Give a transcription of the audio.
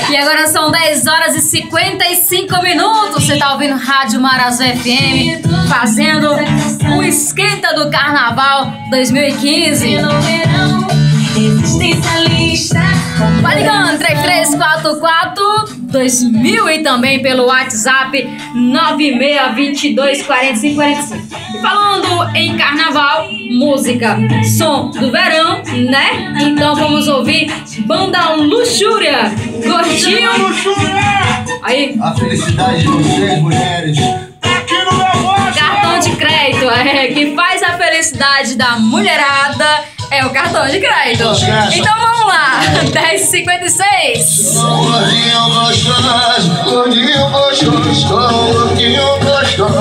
E agora são 10 horas e 55 minutos. Você tá ouvindo Rádio Azul FM, fazendo o esquenta do Carnaval 2015. Vai ligando 3344-2000 e também pelo WhatsApp 96224545. E falando em Carnaval, música, som do verão, né? Então vamos ouvir Banda Luxúria, Gostinho. Aí. A felicidade de vocês, mulheres. Cartão de crédito, que faz a felicidade da mulherada é o cartão de crédito. Então vamos lá, 10h56. Gordinho gostoso, gordinho gostoso, gordinho gostoso.